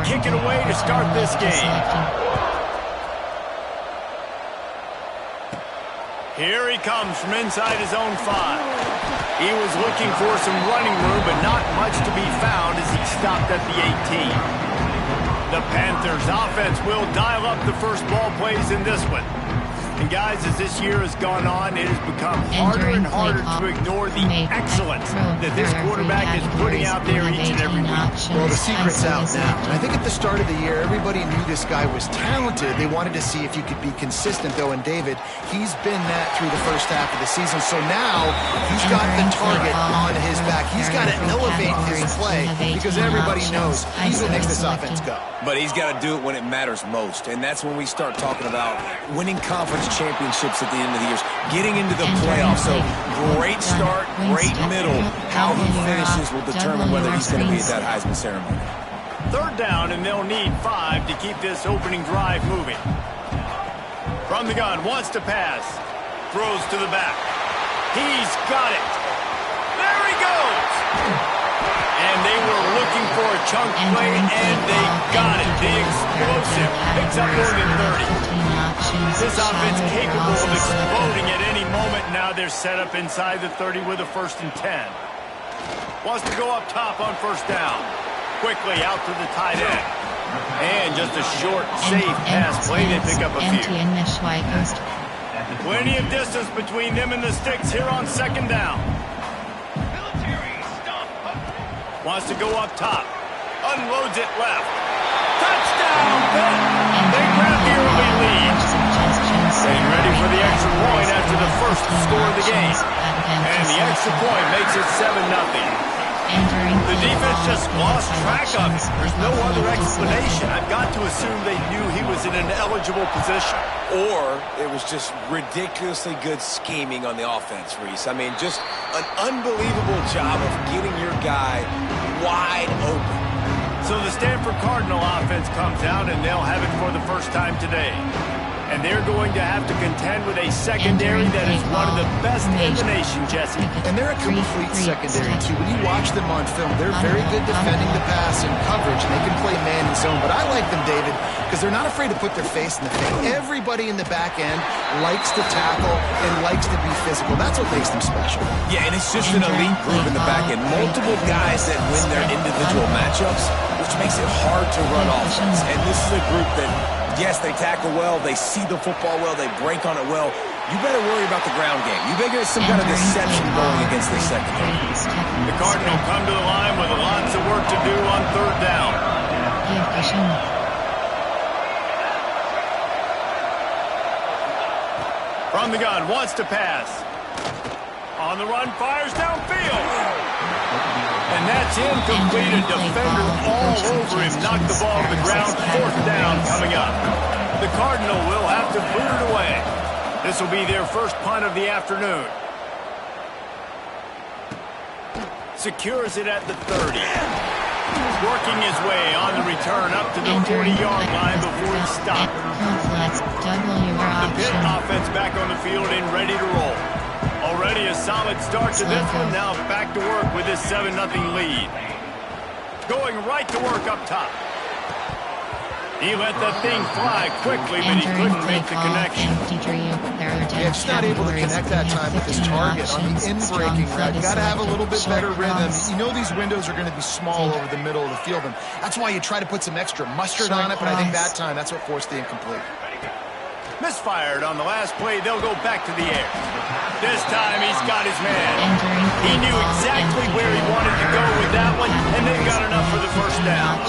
kick it away to start this game. Here he comes from inside his own 5. He was looking for some running room, but not much to be found as he stopped at the 18. The Panthers offense will dial up the first ball plays in this one. And guys, as this year has gone on, it has become harder and harder to ignore the excellence that this quarterback is putting out there each and every week. Well, the secret's out now. And I think at the start of the year, everybody knew this guy was talented. They wanted to see if he could be consistent, though. And David, he's been that through the first half of the season. So now he's got the target on his back. He's got to elevate his play because everybody knows he's what makes this offense go. But he's got to do it when it matters most. And that's when we start talking about winning conference championships at the end of the year, getting into the playoffs. So great start, great middle. How he finishes will determine whether he's going to be at that Heisman ceremony. Third down, and they'll need 5 to keep this opening drive moving. From the gun, wants to pass. Throws to the back. He's got it. There he goes. And they were looking for a chunk play, and they got it. The explosive picks up more than 30. This offense capable of exploding at any moment. Now they're set up inside the 30 with a 1st and 10. Wants to go up top on first down. Quickly out to the tight end. And just a short, safe pass play. They pick up a few. Plenty of distance between them and the sticks here on 2nd down. Wants to go up top. Unloads it left. Touchdown, Pitt! They grab the early lead. Getting ready for the extra point after the first score of the game. And the extra point makes it 7-0. The defense just lost track of it. There's no other explanation. I've got to assume they knew he was in an eligible position. Or it was just ridiculously good scheming on the offense, Reese. I mean, just an unbelievable job of getting your guy wide open. So the Stanford Cardinal offense comes out, and they'll have it for the first time today. And they're going to have to contend with a secondary that is one of the best in the nation, Jesse. And they're a complete secondary, too. When you watch them on film, they're very good defending the pass and coverage, and they can play man and zone. But I like them, David, because they're not afraid to put their face in the face. Everybody in the back end likes to tackle and likes to be physical. That's what makes them special. Yeah, and it's just an elite group in the back end. Multiple guys that win their individual matchups, which makes it hard to run offense. And this is a group that, yes, they tackle well, they see the football well, they break on it well. You better worry about the ground game. You better get some kind of deception going against this secondary. The Cardinals come to the line with lots of work to do on 3rd down. From the gun, wants to pass. On the run, fires downfield. And that's incomplete. A defender all over him. Knocked the ball to the ground. 4th down coming up. The Cardinal will have to boot it away. This will be their first punt of the afternoon. Secures it at the 30. Working his way on the return up to the 40-yard line before he stopped. The Pitt offense back on the field and ready to roll. Already a solid start to this one. Now back to work with this 7-0 lead. Going right to work up top. He let that thing fly quickly, but he couldn't make the connection. Yeah, just not able to connect that time with his target on the in-breaking route. You got to have a little bit better rhythm. You know these windows are going to be small over the middle of the field, and that's why you try to put some extra mustard on it, but I think that time, that's what forced the incomplete. Misfired on the last play. They'll go back to the air. This time he's got his man. He knew exactly where he wanted to go with that one, and they've got enough for the first down.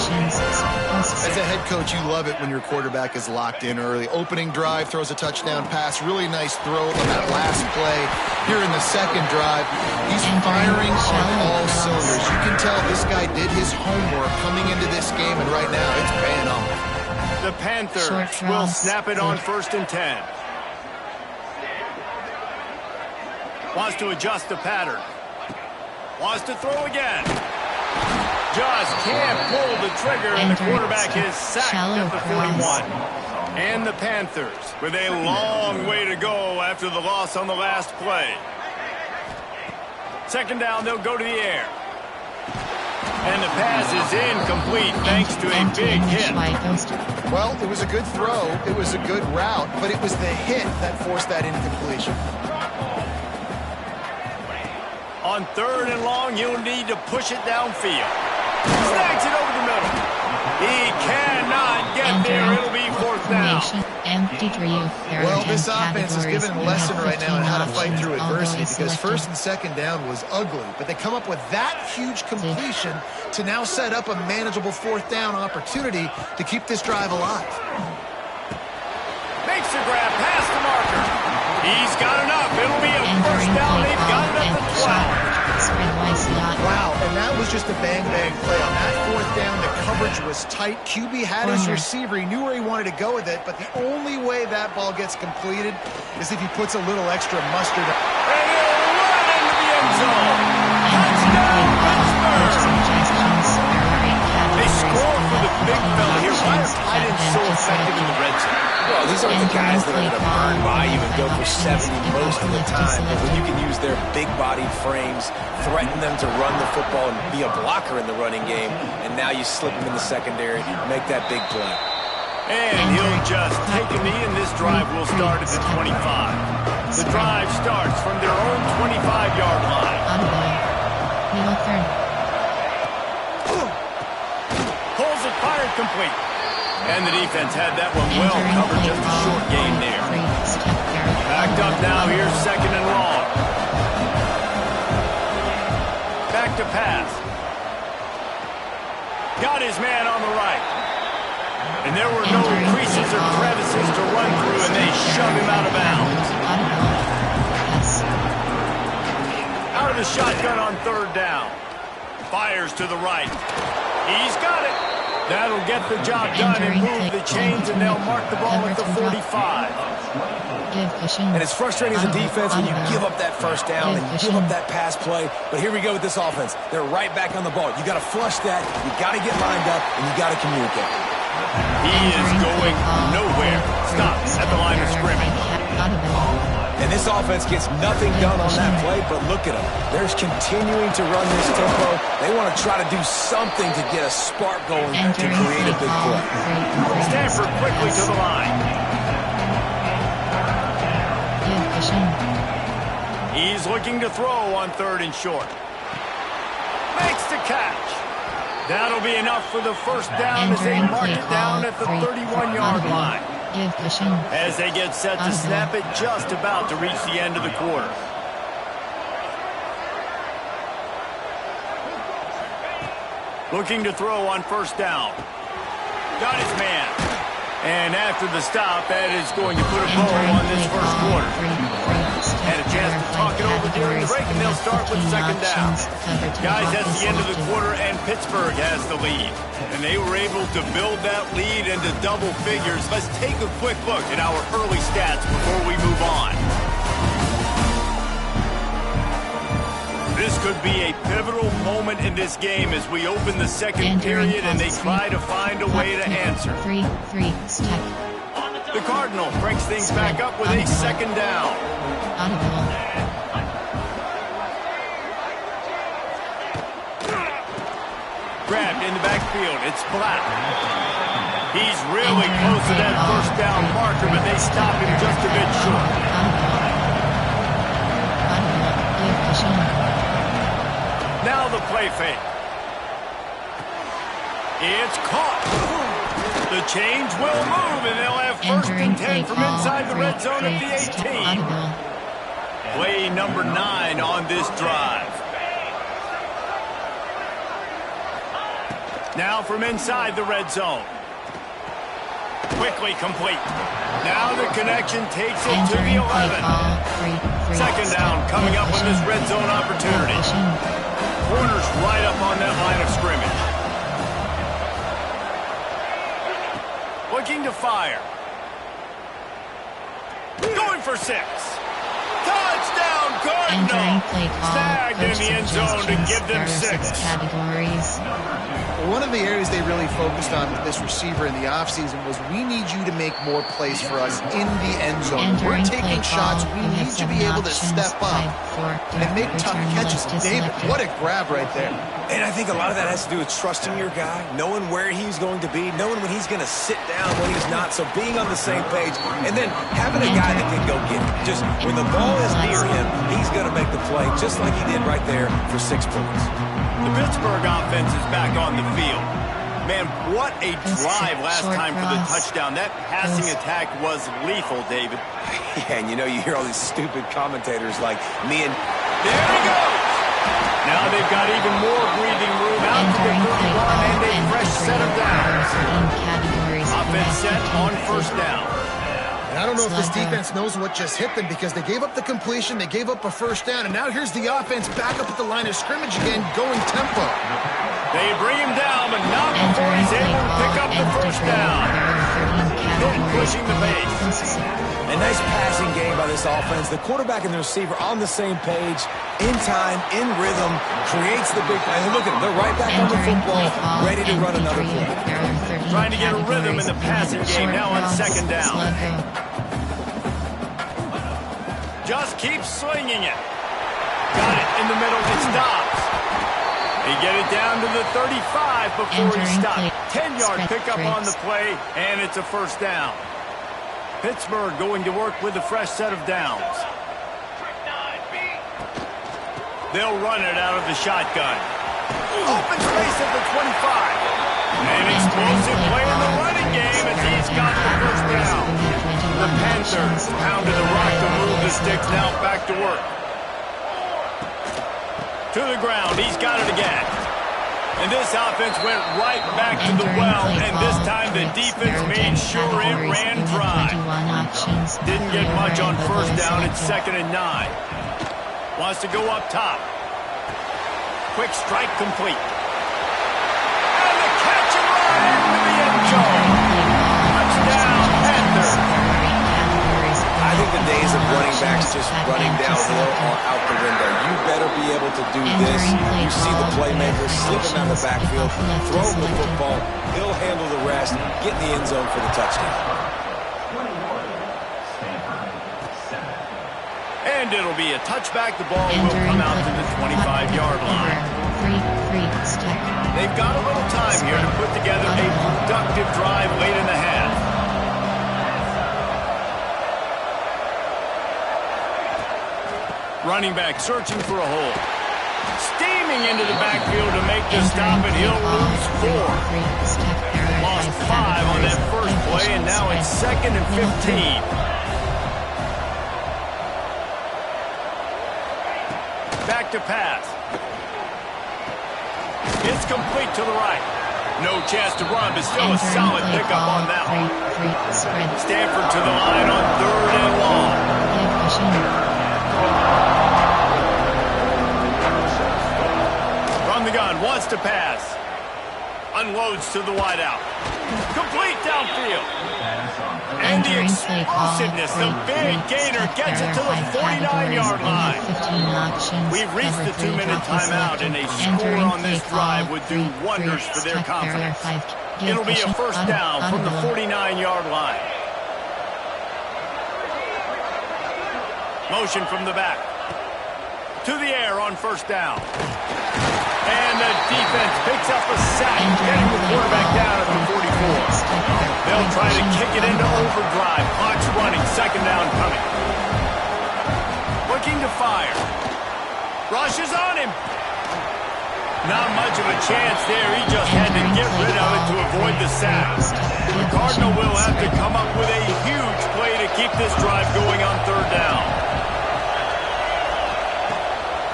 As a head coach, you love it when your quarterback is locked in early. Opening drive, throws a touchdown pass. Really nice throw on that last play. Here in the 2nd drive, he's firing on all cylinders. You can tell this guy did his homework coming into this game, and right now it's paying off. The Panthers will snap it on 1st and 10. Wants to adjust the pattern. Wants to throw again. Just can't pull the trigger, and the quarterback is sacked at the 41. And the Panthers with a long way to go after the loss on the last play. 2nd down, they'll go to the air. And the pass is incomplete thanks to a big hit. Well, it was a good throw, it was a good route, but it was the hit that forced that incompletion. On 3rd and long, you'll need to push it downfield. Snags it over the middle. He cannot get there. It'll be 4th down. Well, this offense is given a lesson right now on how to fight through adversity because 1st and 2nd down was ugly, but they come up with that huge completion to now set up a manageable 4th down opportunity to keep this drive alive. Makes the grab past the marker. He's got enough. It'll be a 1st down. They've got it at the 12. Wow, and that was just a bang-bang play. On that 4th down, the coverage was tight. QB had his receiver. He knew where he wanted to go with it, but the only way that ball gets completed is if he puts a little extra mustard. And he'll run into the end zone. Touchdown, Pittsburgh! They score for the big fella here. Why are tight ends so effective in the red zone? Well, these aren't the guys that are going to burn by you and go for 70 most of the time. But when you can use their big-bodied frames, threaten them to run the football and be a blocker in the running game, and now you slip them in the secondary, make that big play. And he'll just take a knee, and this drive will start at the 25. The drive starts from their own 25-yard line. Pulls it, fired, complete. And the defense had that one well covered, just a short gain there. Backed up now, here's 2nd and long. Back to pass. Got his man on the right. And there were no creases or crevices to run through, and they shove him out of bounds. Out of the shotgun on 3rd down. Fires to the right. He's got it. That'll get the job done and move the chains, and they'll mark the ball at the 45. And it's frustrating as a defense when you give up that 1st down and you give up that pass play. But here we go with this offense. They're right back on the ball. You got to flush that. You got to get lined up, and you got to communicate. He is going nowhere. Stops at the line of scrimmage. And this offense gets nothing done on that play, but look at them. They're continuing to run this tempo. They want to try to do something to get a spark going to create a big play. Stanford quickly to the line. He's looking to throw on 3rd and short. Makes the catch. That'll be enough for the 1st down as they mark it down at the 31-yard line. As they get set to snap it, just about to reach the end of the quarter. Looking to throw on 1st down. Got his man. And after the stop, that is going to put a bow on this 1st quarter. Had a chance to talk it over during the break, and they'll start with 2nd down. Guys, that's the end of the quarter, and Pittsburgh has the lead. And they were able to build that lead into double figures. Let's take a quick look at our early stats before we move on. This could be a pivotal moment in this game as we open the 2nd period and they try to find a way to answer. The Cardinal brings things back up with a 2nd down. Grabbed in the backfield. It's Black. He's really close to that 1st down marker, but they stop him just a bit short. Now the play fake. It's caught. The change will move, and they'll have 1st and 10 from inside the red zone at the 18. Play number 9 on this drive. Now from inside the red zone. Quickly complete. Now the connection takes it to the 11. 2nd down coming up on this red zone opportunity. Corner's right up on that line of scrimmage. Looking to fire. Going for 6. Touchdown, Cardinal! Snagged in the end zone to give them 6. One of the areas they really focused on with this receiver in the offseason was we need you to make more plays for us in the end zone. We're taking shots. We need you to be able to step up and make tough catches. David, what a grab right there. And I think a lot of that has to do with trusting your guy, knowing where he's going to be, knowing when he's going to sit down, when he's not. So being on the same page, and then having a guy that can go get it. Just when the ball is near him, he's going to make the play, just like he did right there for 6 points. The Pittsburgh offense is back on the field. Man, what a drive last time for the touchdown. That passing attack was lethal, David. Yeah, and you hear all these stupid commentators like me and... There he goes! Now they've got even more breathing room out to the third one and a fresh set of downs. Offense set on first down. And I don't know if this defense knows what just hit them because they gave up the completion, they gave up a first down, and now here's the offense back up at the line of scrimmage again, going tempo. They bring him down, but not before he's able to pick up the first down. Then pushing the pace. A nice passing game by this offense. The quarterback and the receiver on the same page, in time, in rhythm, creates the big play. And look at them, they're right back on the football, ready to run another play. Trying to get a rhythm in the passing game now on second down. Just keep slinging it. Got it in the middle, it stops. They get it down to the 35 before he stops. 10-yard pickup on the play, and it's a first down. Pittsburgh going to work with a fresh set of downs. They'll run it out of the shotgun. Open space at the 25. An explosive play in the running game as he's got the first down. The Panthers pounded the rock to move the sticks, now back to work. To the ground, he's got it again. And this offense went right back to the well, and this time the defense made sure it ran dry. Didn't get much on first down, it's 2nd and 9. Wants to go up top. Quick strike complete. And the catch and run into the end zone. Touchdown, Panthers. I think the days of running backs just running downhill are out the window. You better be able to do this. You see the playmaker slipping out the backfield, throw him the football. He'll handle the rest, get in the end zone for the touchdown. And it'll be a touchback. The ball will come out to the 25-yard line. They've got a little time here to put together a productive drive late in the half. Running back searching for a hole. Steaming into the backfield to make the stop, and he'll lose 4. Lost 5 on that first play, and now it's 2nd and 15. Back to pass. It's complete to the right. No chance to run, but still a solid pickup on that one. Stanford to the line on 3rd and long. From the gun, wants to pass. Unloads to the wideout. Complete downfield. And the explosiveness, the big gainer gets it to the 49-yard line. We've reached the 2-minute timeout, and a score on this drive would do wonders for their confidence. It'll be a first down from the 49-yard line. Motion from the back. To the air on first down. And the defense picks up a sack, getting the quarterback down at the 44. They'll try to kick it into overdrive. Clock's running, 2nd down coming. Looking to fire. Rushes on him. Not much of a chance there. He just had to get rid of it to avoid the sack. The Cardinal will have to come up with a huge play to keep this drive going on 3rd down.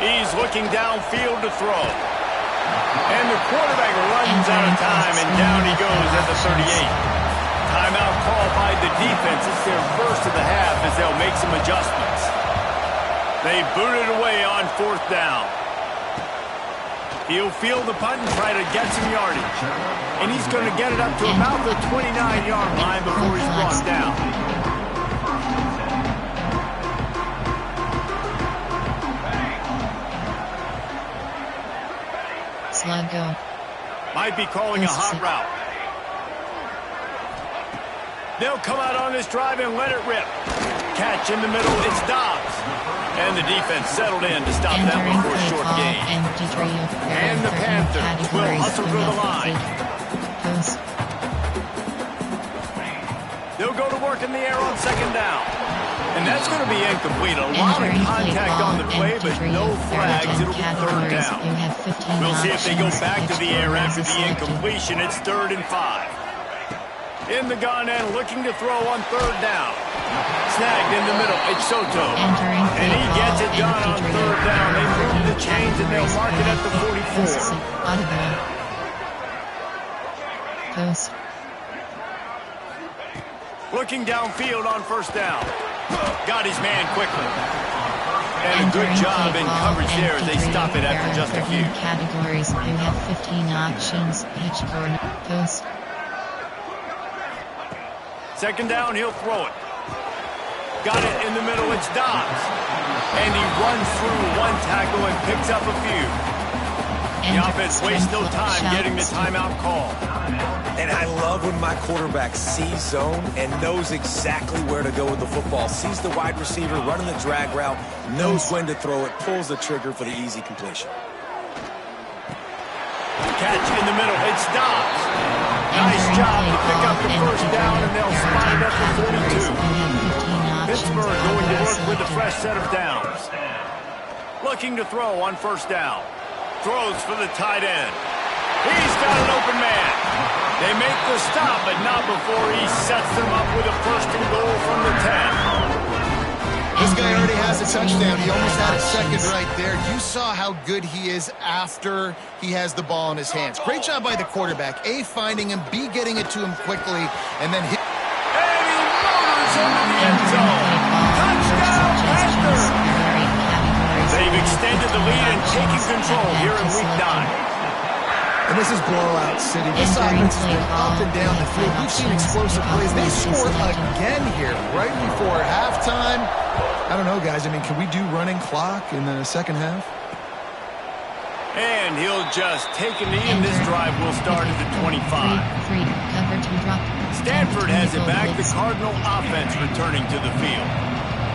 He's looking downfield to throw. And the quarterback runs out of time, and down he goes at the 38. Timeout called by the defense. It's their first of the half as they'll make some adjustments. They boot it away on 4th down. He'll field the punt and try to get some yardage. And he's going to get it up to about the 29-yard line before he's brought down. Go. Might be calling a hot route. They'll come out on this drive and let it rip. Catch in the middle, it's Dobbs. And the defense settled in to stop that one for a short gain. And the Panthers will hustle through the line. They'll go to work in the air on second down. And that's going to be incomplete. A lot of contact on the play, but no flags. It'll be third down. We'll see if they go back to the air after the incompletion. It's 3rd and 5. In the gun and looking to throw on third down. Snagged in the middle. It's Soto. And he gets it done on third down. They move the chains and they'll mark it at the 44. Looking downfield on first down. Got his man quickly. And a good job in coverage there as they stop it after just a few. Categories. You have 15 options. Pitch, corner, post. Second down, he'll throw it. Got it in the middle, it's Dobbs. And he runs through one tackle and picks up a few. The offense wastes no time getting the timeout call. And I love when my quarterback sees zone and knows exactly where to go with the football. Sees the wide receiver running the drag route, knows when to throw it, pulls the trigger for the easy completion. Catch in the middle, it's Dobbs. Nice job to pick up the first down, and they'll spot it at the 42. Pittsburgh going to work with a fresh set of downs. Looking to throw on first down. Throws for the tight end. He's got an open man. They make the stop, but not before he sets them up with a 1st and goal from the 10. This guy already has a touchdown. He almost had a second right there. You saw how good he is after he has the ball in his hands. Great job by the quarterback. A, finding him, B, getting it to him quickly, and then hit. And he motors into the end zone. Touchdown, Panthers! They've extended the lead and taken control here in Week 9. And this is blowout city. This offense has been up and down the field. We've seen explosive plays. They scored again here right before halftime. I don't know, guys. I mean, can we do running clock in the second half? And he'll just take a knee, and this drive will start at the 25. Stanford has it back. The Cardinal offense returning to the field.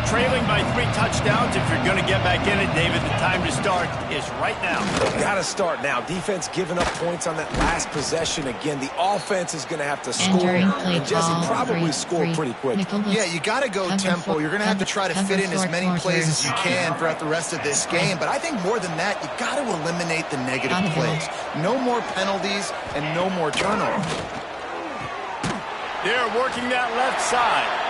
Trailing by 3 touchdowns. If you're going to get back in it, David, the time to start is right now. Got to start now. Defense giving up points on that last possession. Again, the offense is going to have to score. And Jesse probably scored pretty quick. Yeah, you got to go tempo. You're going to have to try to fit in as many plays as you can throughout the rest of this game. But I think more than that, you got to eliminate the negative plays. No more penalties and no more turnovers. They're working that left side.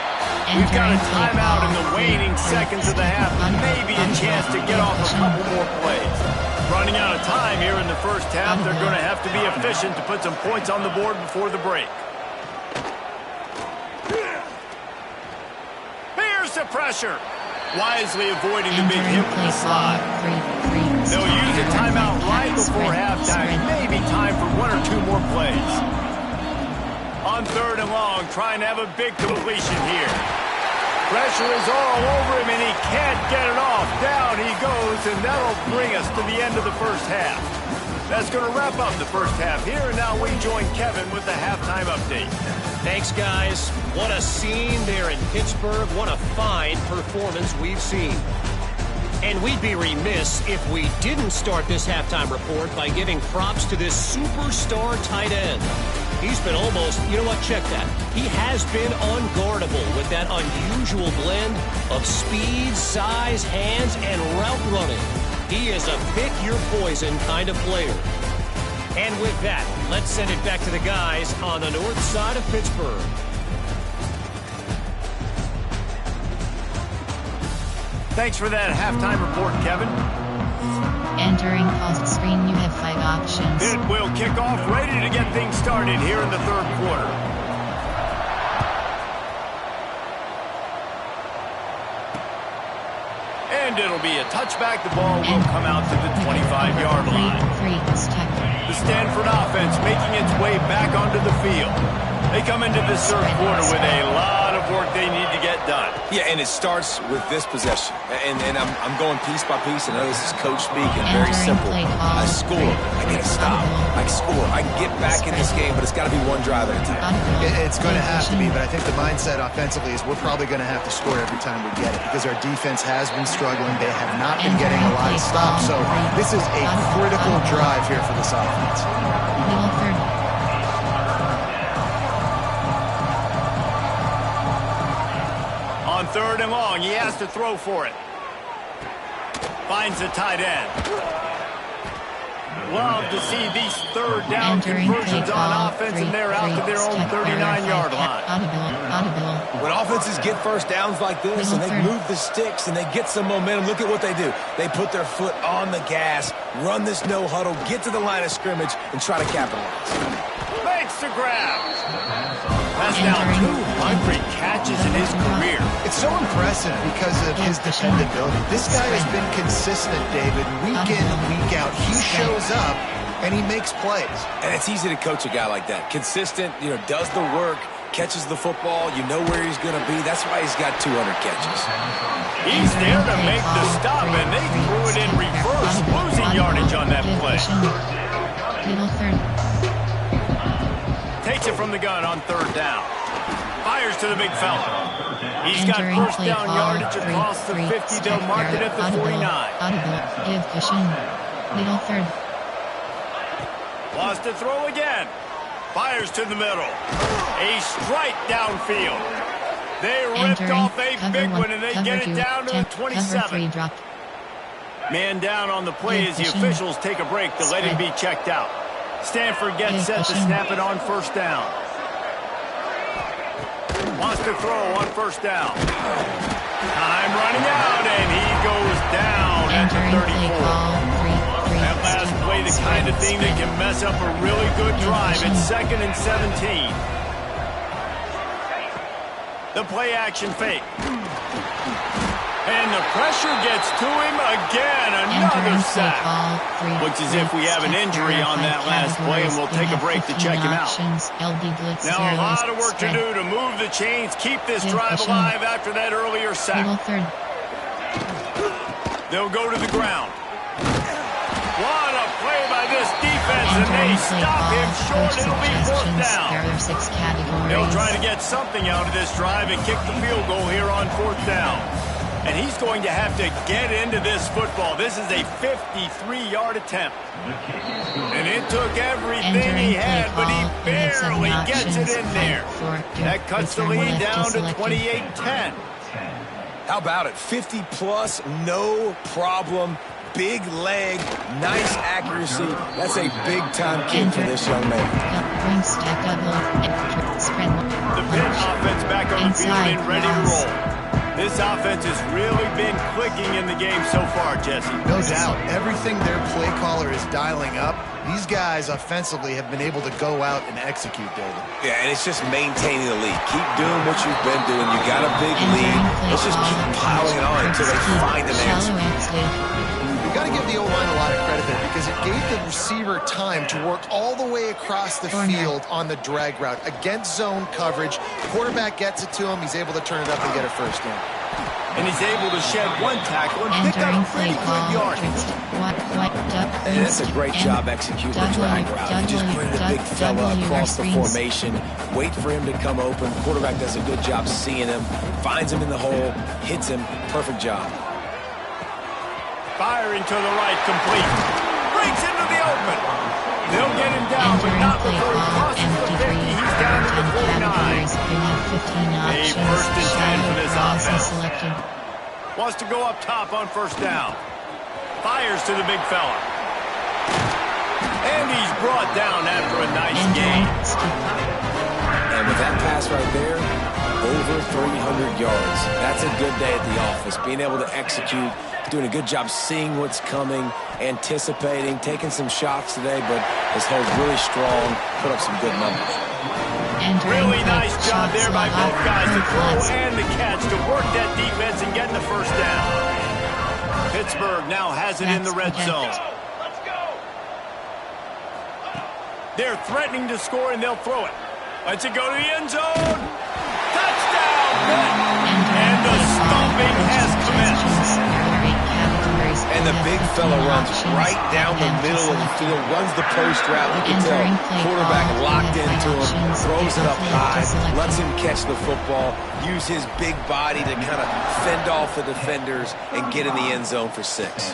We've got a timeout in the waning seconds of the half. Maybe a chance to get off a couple more plays. Running out of time here in the first half. They're going to have to be efficient to put some points on the board before the break. Here's the pressure. Wisely avoiding the big hit with the slide. They'll use a timeout right before halftime. Maybe time for 1 or 2 more plays. On 3rd and long, trying to have a big completion here. Pressure is all over him, and he can't get it off. Down he goes, and that'll bring us to the end of the first half. That's going to wrap up the first half here, and now we join Kevin with the halftime update. Thanks, guys. What a scene there in Pittsburgh. What a fine performance we've seen. And we'd be remiss if we didn't start this halftime report by giving props to this superstar tight end. He's been almost, you know what, check that. He has been unguardable with that unusual blend of speed, size, hands, and route running. He is a pick-your-poison kind of player. And with that, let's send it back to the guys on the north side of Pittsburgh. Thanks for that halftime report, Kevin. Entering post screen, you have 5 options. It will kick off, ready to get things started here in the 3rd quarter. And it'll be a touchback. The ball will come out to the 25-yard line. The Stanford offense making its way back onto the field. They come into this 3rd quarter with a lot of work they need to get done. Yeah, and it starts with this possession. And I'm going piece by piece. I know this is coach speak and very simple. I score. I get a stop. I score. I can get back in this game, but it's got to be one drive at a time. It's going to have to be, but I think the mindset offensively is we're probably going to have to score every time we get it because our defense has been struggling. They have not been getting a lot of stops, so this is a critical drive here for this offense. On 3rd and long, he has to throw for it. Finds the tight end. Love to see these 3rd down conversions on offense, and they're out to their own 39-yard line. When offenses get first downs like this and they move the sticks and they get some momentum, look at what they do. They put their foot on the gas, run this no huddle, get to the line of scrimmage, and try to capitalize. Makes the grab. That's now 200 catches in his career. It's so impressive because of his dependability. This guy has been consistent, David, week in, week out. He shows up, and he makes plays. And it's easy to coach a guy like that. Consistent, does the work, catches the football, you know where he's going to be. That's why he's got 200 catches. He's there to make the stop, and they threw it in reverse, losing yardage on that play. Takes it from the gun on 3rd down. Fires to the big fella. He's got first down yardage across the 50. They'll mark it at the 49. Wants to throw again. Fires to the middle. A strike downfield. They ripped off a big one, and they get it down to the 27. Man down on the play as the officials take a break to let him be checked out. Stanford gets set to snap it on 1st down. Wants to throw on 1st down. Time running out, and he goes down at the 34. That last play, the kind of thing that can mess up a really good drive. It's 2nd and 17. The play action fake. And the pressure gets to him again. Another sack. Looks as if we have an injury on that last play, and we'll take a break to check him out. Now a lot of work to do to move the chains, keep this drive alive after that earlier sack. They'll go to the ground. What a play by this defense, and they stop him short. It'll be 4th down. They'll try to get something out of this drive and kick the field goal here on 4th down. And he's going to have to get into this football. This is a 53-yard attempt. And it took everything he had, but he barely gets it in there. That cuts the lead down to 28-10. How about it? 50-plus, no problem. Big leg, nice accuracy. That's a big-time kick for this young man. The Pitt offense back on the field and ready to roll. This offense has really been clicking in the game so far, Jesse. No doubt. Everything their play caller is dialing up, these guys offensively have been able to go out and execute, David. Yeah, and it's just maintaining the lead. Keep doing what you've been doing. You got a big lead. Let's just keep piling it on until they find an answer. You got to give the O-line a lot of credit there because it gave the receiver time to work all the way across the field on the drag route against zone coverage. Quarterback gets it to him. He's able to turn it up and get a first down. And he's able to shed one tackle and pick up pretty good yardage. And that's a great job executing the drag route. You just bring the big fella across the formation, wait for him to come open. Quarterback does a good job seeing him, finds him in the hole, hits him. Perfect job. Firing to the right, complete. Breaks into the open. They'll get him down, but not before he crosses the 50. He's down to the 49. A 1st and 10 for this offense. Wants to go up top on 1st down. Fires to the big fella. And he's brought down after a nice gain. And with that pass right there, over 300 yards. That's a good day at the office. Being able to execute, doing a good job seeing what's coming, anticipating, taking some shots today, but his hold's really strong, put up some good numbers. Really nice job there by both guys, the throw and the catch, to work that defense and get the 1st down. Pittsburgh now has it in the red zone. They're threatening to score, and they'll throw it. Let's it go to the end zone. Touchdown, Pitt! And the stomping has commenced. And the big fella runs right down the middle of the field, runs the post route. You can tell quarterback locked into him, throws it up high, lets him catch the football, use his big body to kind of fend off the defenders and get in the end zone for 6.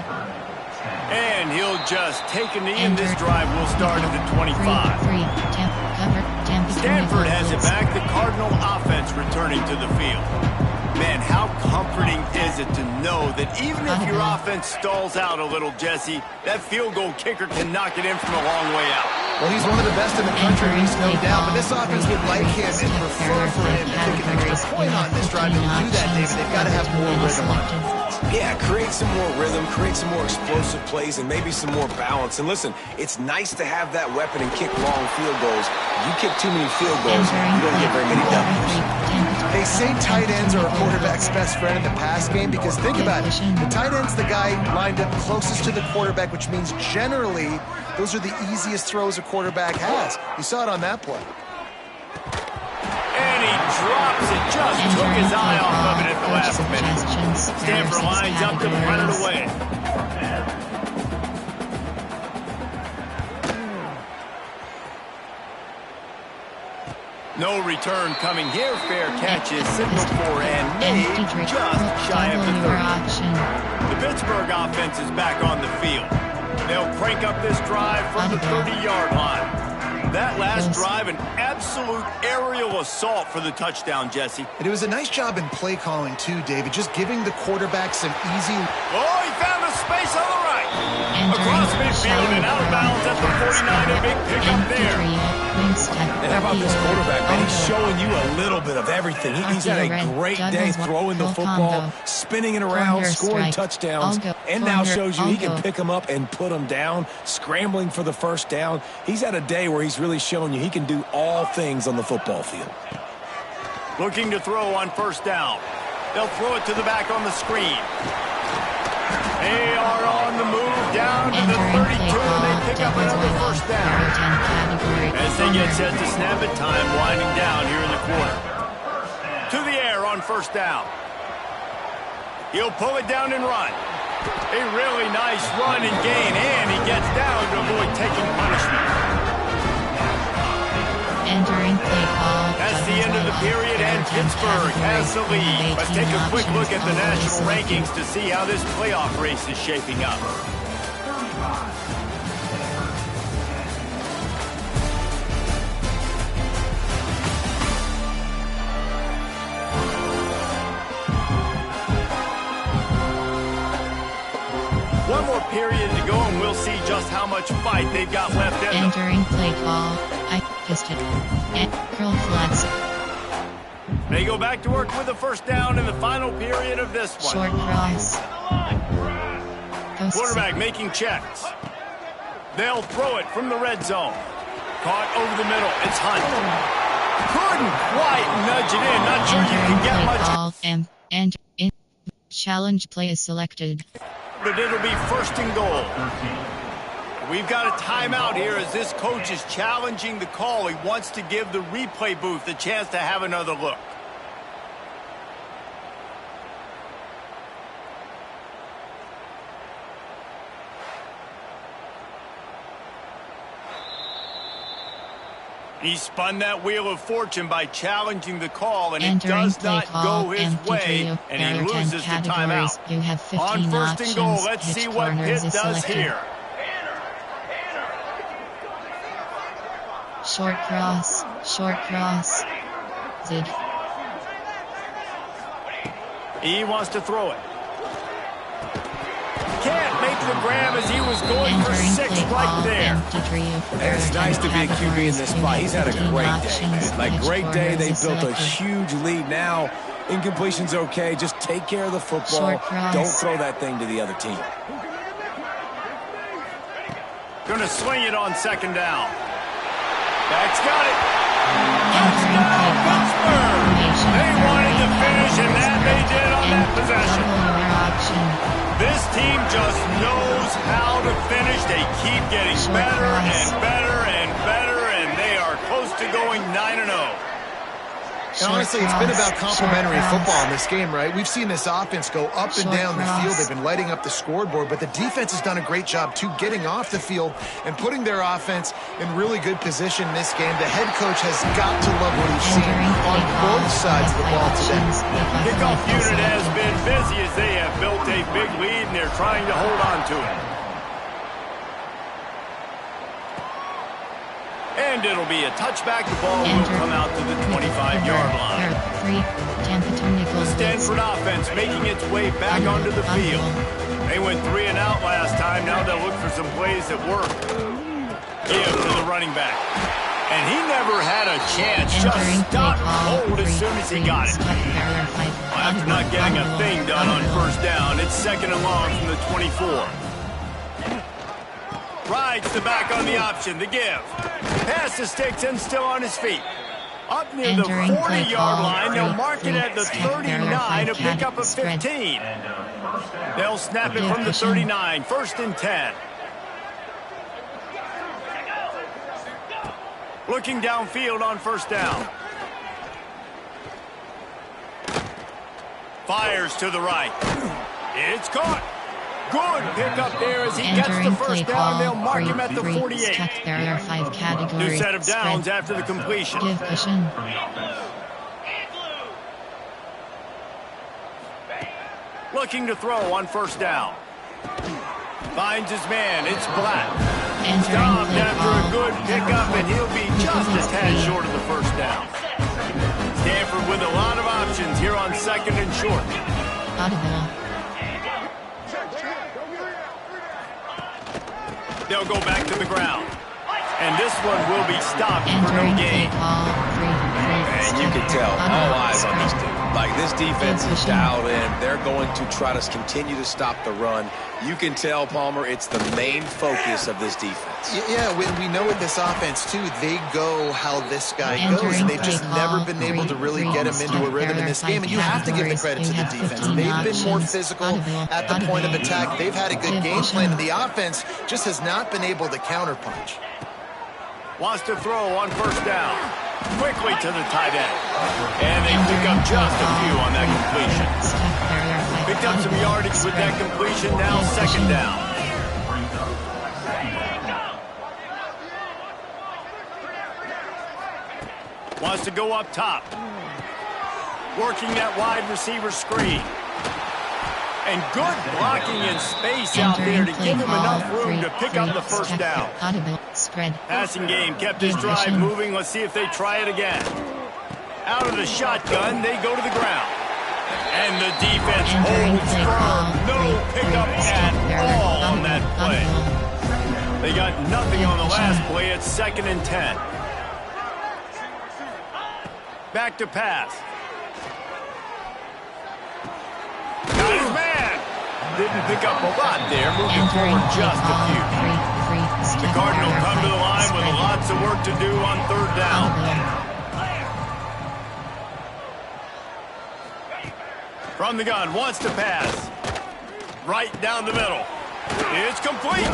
And he'll just take a knee, and this drive will start at the 25. Stanford has it back. The Cardinal offense returning to the field. Man, how comforting is it to know that even if your offense stalls out a little, Jesse, that field goal kicker can knock it in from a long way out. Well, he's one of the best in the country, he's no doubt, but this offense would like him and prefer for him to kick an extra point on this drive. And to do that, David, they've got to have more rhythm on it. Yeah, create some more rhythm, create some more explosive plays, and maybe some more balance. And listen, it's nice to have that weapon and kick long field goals. You kick too many field goals, you don't get very many W's. They say tight ends are a quarterback's best friend in the pass game because think about it. The tight end's the guy lined up closest to the quarterback, which means generally those are the easiest throws a quarterback has. You saw it on that play. And he drops it, just took his eye off of it at the last minute. Stanford lines up to run it away. No return coming here. Fair catch is signaled for and made just shy of the 30. The Pittsburgh offense is back on the field. They'll crank up this drive from the 30-yard line. That last drive, an absolute aerial assault for the touchdown, Jesse. And it was a nice job in play calling, too, David, just giving the quarterback some easy... Oh, he found a space on the right. Across midfield and out of bounds at the 49, a big pickup there. And how about this quarterback, man? He's showing you a little bit of everything. He's had a great day throwing the football, spinning it around, scoring touchdowns, and now shows you he can pick them up and put them down, scrambling for the first down. He's had a day where he's really shown you he can do all things on the football field. Looking to throw on first down. They'll throw it to the back on the screen. They are on the move down to the 32, and they pick up another first down. As they get set to snap it, time winding down here in the quarter. To the air on first down. He'll pull it down and run. A really nice run and gain, and he gets down to avoid taking punishment. Entering play call. That's the end of the period, and Pittsburgh has the lead. Let's take a quick look at the national rankings to see how this playoff race is shaping up. One more period to go, and we'll see just how much fight they've got left in them. Entering play call. I kissed it. And curl flats. They go back to work with a first down in the final period of this one. Short cross. Quarterback making checks. They'll throw it from the red zone. Caught over the middle. It's Hunt. Couldn't quite nudge it in. Not sure you can get much. And in challenge play is selected. But it'll be first and goal. We've got a timeout here as this coach is challenging the call. He wants to give the replay booth a chance to have another look. He spun that wheel of fortune by challenging the call, and it does not go his way, and he loses the timeout. You have 15 on first and goal, let's see what Pitt does here. Short cross, short cross. Zid. He wants to throw it. Can't make the grab as he was going for 6 right there. And it's nice to be a QB in this spot. He's had a great day, man. Like, great day. They built a huge lead. Now, incompletion's okay. Just take care of the football. Don't throw that thing to the other team. Gonna swing it on second down. That's got it. Touchdown, Pittsburgh! They wanted to finish, and that they did on that possession. This team just knows how to finish. They keep getting better and better and better, and they are close to going 9-0. And honestly, it's been about complementary football in this game, right? We've seen this offense go up and down the field. They've been lighting up the scoreboard, but the defense has done a great job, too, getting off the field and putting their offense in really good position in this game. The head coach has got to love what he's seen on both sides of the ball today. Kickoff unit has been busy as they have built a big lead, and they're trying to hold on to it. And it'll be a touchback. The ball will come out to the 25-yard line. The Stanford offense making its way back onto the field. They went 3 and out last time. Now they'll look for some plays that work. Give to the running back. And he never had a chance. Just stopped cold as soon as he got it. After not getting a thing done on first down, it's 2nd and long from the 24. Rides the back on the option. The give. Pass to Sticks still on his feet. Up near the 40-yard line. They'll mark it at the 39 to pick up a 15. They'll snap it from the 39. 1st and 10. Looking downfield on first down. Fires to the right. It's caught. Good pickup there as he gets the first down. They'll mark him at the 48. BearrrR 5 category. New set of downs after the completion. Give cushion. Looking to throw on first down. Finds his man. It's Black. Stopped after a good pickup, and he'll be just a tad short of the first down. Stanford with a lot of options here on 2nd and short. Audible. They'll go back to the ground. And this one will be stopped for no gain. And you can tell, all eyes on this dude. Like, this defense is dialed in. They're going to try to continue to stop the run. You can tell, Palmer, it's the main focus of this defense. Yeah, we know with this offense, too, they go how this guy goes. And they've just never been able to really get him into a rhythm in this game. And you have to give the credit to the defense. They've been more physical at the point of attack. They've had a good game plan. And the offense just has not been able to counterpunch. Wants to throw on first down. Quickly to the tight end. And they pick up just a few on that completion. Picked up some yardage with that completion. Now 2nd down. Wants to go up top. Working that wide receiver screen. And good blocking in space out there to give him enough room to pick up the first down. Passing game kept his drive moving. Let's see if they try it again. Out of the shotgun, they go to the ground. And the defense holds firm. No pickup at all on that play. They got nothing on the last play. It's 2nd and 10. Back to pass. Got his man. Didn't pick up a lot there. Moving forward just a few. The Cardinals come to the line with lots of work to do on 3rd down. From the gun, wants to pass. Right down the middle. It's complete.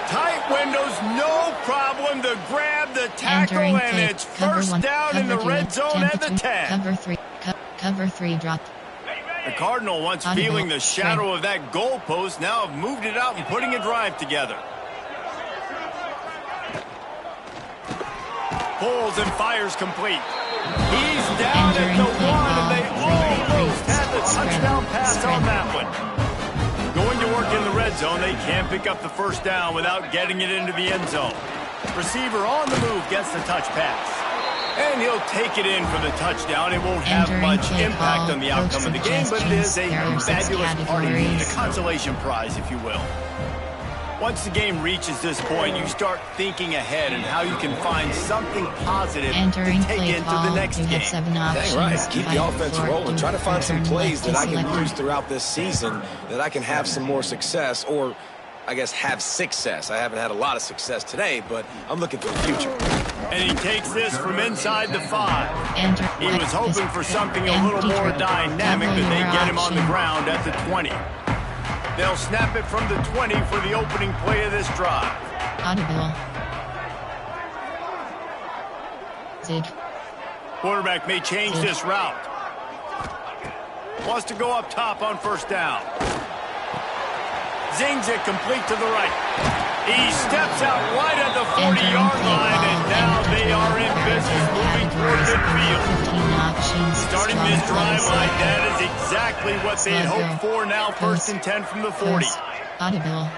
Tight windows, no problem to grab the tackle, and it's first down in the red zone at the 10. Cover 3 drop. The Cardinal, once feeling the shadow of that goalpost, now have moved it out and putting a drive together. Pulls and fires complete. He's down at the 1, and they almost had the touchdown pass on that one. Going to work in the red zone, they can't pick up the first down without getting it into the end zone. Receiver on the move gets the touch pass. And he'll take it in for the touchdown. It won't have much impact on the outcome of the game, but it is a fabulous party, a consolation prize, if you will. Once the game reaches this point, you start thinking ahead and how you can find something positive to take into the next game. Dang right. Keep the offense rolling. Try to find some plays that I can use throughout this season that I can have some more success, or I guess have success. I haven't had a lot of success today, but I'm looking for the future. And he takes this from inside the 5. He was hoping for something a little more dynamic, but they get him on the ground at the 20. They'll snap it from the 20 for the opening play of this drive. Audible. Zid. Quarterback may change this route. Wants to go up top on first down. Zings it complete to the right. He steps out right at the 40-yard line, and now they are in business moving toward midfield. Starting this drive like that is exactly what they had hoped for. Now 1st and 10 from the 40. Audible.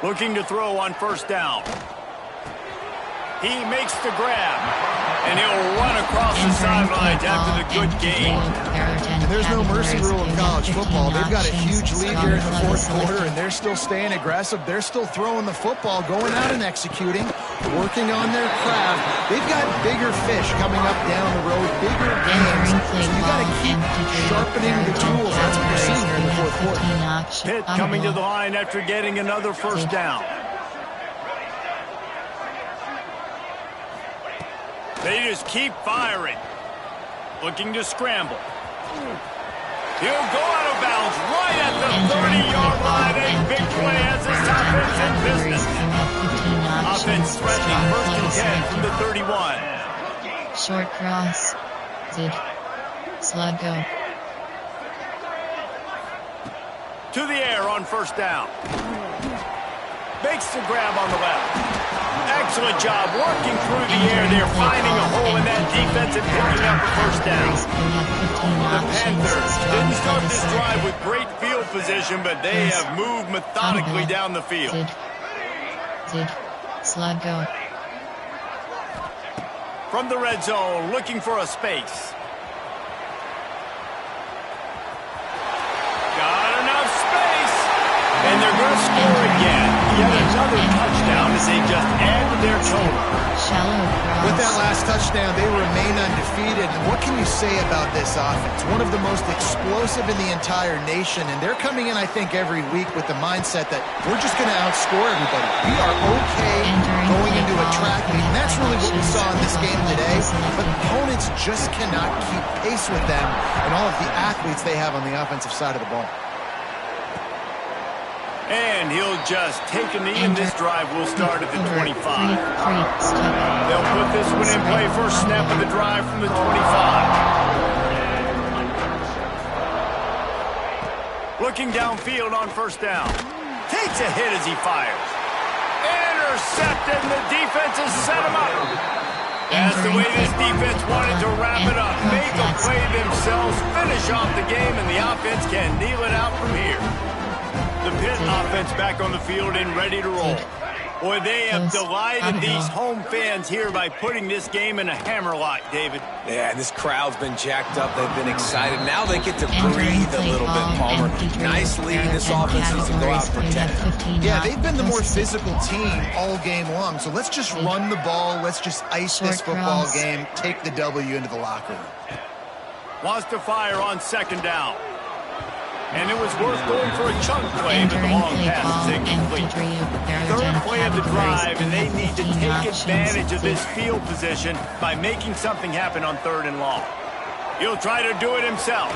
Looking to throw on first down. He makes the grab, and he'll run across the sidelines after the good gain. And there's no mercy rule in college football. They've got a huge lead here in the 4th quarter, and they're still staying aggressive. They're still throwing the football, going out and executing, working on their craft. They've got bigger fish coming up down the road, bigger games. So you got to keep sharpening the tools. That's what you're seeing here in the 4th quarter. Pitt coming to the line after getting another first down. They just keep firing. Looking to scramble. He'll go out of bounds right at the 30-yard line. A big play as this offense in business. Offense threatening 1st and 10 from the 31. Short cross. Zid. Slug go. To the air on first down. Makes the grab on the left. Excellent job working through the air. They're finding a hole in that defense and picking up the first down. The Panthers didn't start this drive with great field position, but they have moved methodically down the field. Zid. Slug go. From the red zone, looking for a space. Got enough space. And they're going to score again. Yet another touchdown as they just add to their total. Shallow cross. With that last touchdown, they remain undefeated. And what can you say about this offense? One of the most explosive in the entire nation. And they're coming in, I think, every week with the mindset that we're just going to outscore everybody. We are okay going into a track meet. And that's really what we saw in this game today. But opponents just cannot keep pace with them and all of the athletes they have on the offensive side of the ball. And he'll just take a knee, and this drive will start at the 25. They'll put this one in play. First snap of the drive from the 25. Looking downfield on first down. Takes a hit as he fires. Intercepted, and the defense has set him up. That's the way this defense wanted to wrap it up. Make a play themselves, finish off the game, and the offense can kneel it out from here. The Pitt offense back on the field and ready to roll. Boy, they have delighted these home fans here by putting this game in a hammerlock, David. Yeah, this crowd's been jacked up. They've been excited. Now they get to breathe a little bit, Palmer. Nice lead. This offense needs to go out and protect it. Yeah, they've been the more physical team all game long. So let's just run the ball. Let's just ice this football game. Take the W into the locker room. Wants to fire on second down. And it was worth going for a chunk play, but the long pass is incomplete. Third play of the drive, and they need to take advantage of this field position by making something happen on 3rd and long. He'll try to do it himself.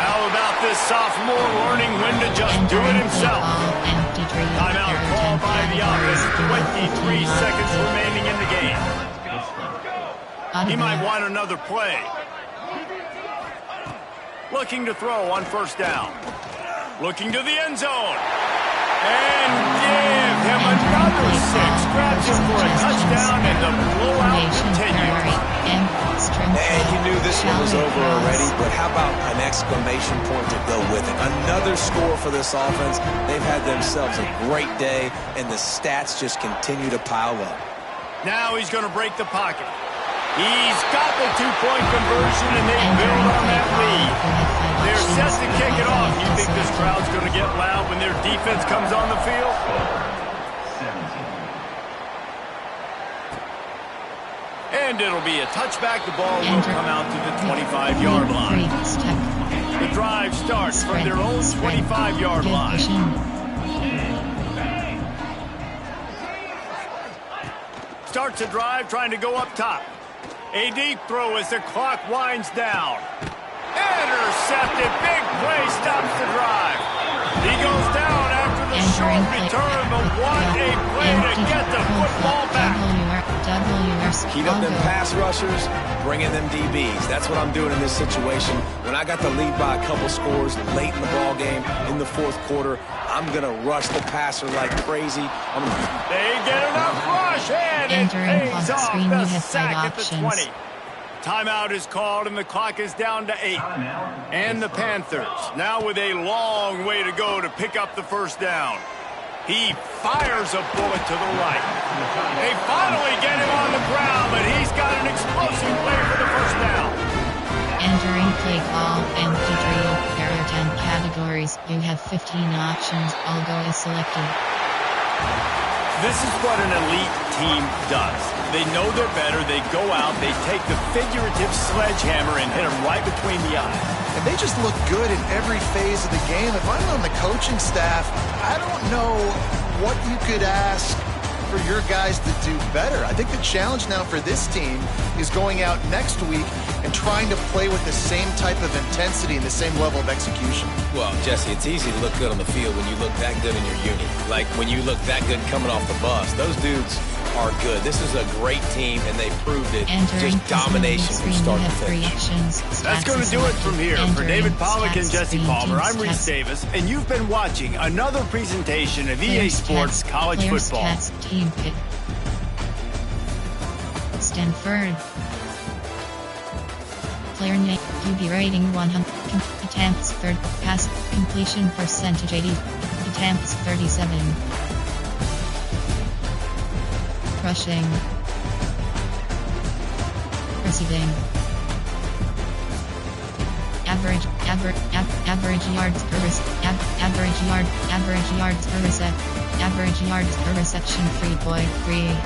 How about this sophomore learning when to just do it himself? Timeout called by the offense. 23 seconds remaining in the game. He might want another play. Looking to throw on first down. Looking to the end zone. And give him another 6. Grabs him for a touchdown, and the blowout continues. And you knew this one was over already, but how about an exclamation point to go with it? Another score for this offense. They've had themselves a great day, and the stats just continue to pile up. Now he's going to break the pocket. He's got the 2-point conversion, and they build on that lead. They're set to kick it off. You think this crowd's going to get loud when their defense comes on the field? And it'll be a touchback. The ball will come out to the 25-yard line. The drive starts from their own 25-yard line. Starts a drive trying to go up top. A deep throw as the clock winds down. Intercepted. Big play stops the drive. He goes down after the short return, but what a play to get the football back. Bears. Heat up them Logo. pass rushers, bring in them DBs. That's what I'm doing in this situation. When I got the lead by a couple scores late in the ball game, in the fourth quarter, I'm going to rush the passer like crazy. They get enough rush, and it Entering pays on off screen, the you have sack 5 at the options. 20. Timeout is called, and the clock is down to 8. And the Panthers, now with a long way to go to pick up the first down. He fires a bullet to the right. They finally get him on the ground, but he's got an explosive play for the first down. Entering play call, MP3, there are 10 categories, you have 15 options, all go is selected. This is what an elite team does. They know they're better, they go out, they take the figurative sledgehammer and hit them right between the eyes. And they just look good in every phase of the game. If I'm on the coaching staff, I don't know what you could ask for your guys to do better. I think the challenge now for this team is going out next week and trying to play with the same type of intensity and the same level of execution. Well, Jesse, it's easy to look good on the field when you look that good in your unit. Like when you look that good coming off the bus. Those dudes are good. This is a great team, and they proved it. Entering Just domination from screen, start you to have 3 finish. actions. That's Stats going to is do it selected. from here. For Entering David Pollack and stats Jesse screen, Palmer, teams, I'm Reese stats. Davis, and you've been watching another presentation of EA Players, Sports stats, College players, Football. stats, team pick. Stanford. Player name, QB rating 100, attempts 3rd, pass, completion percentage 80, attempts 37. Rushing. Receiving. Average yards per average yards per reception 3.3.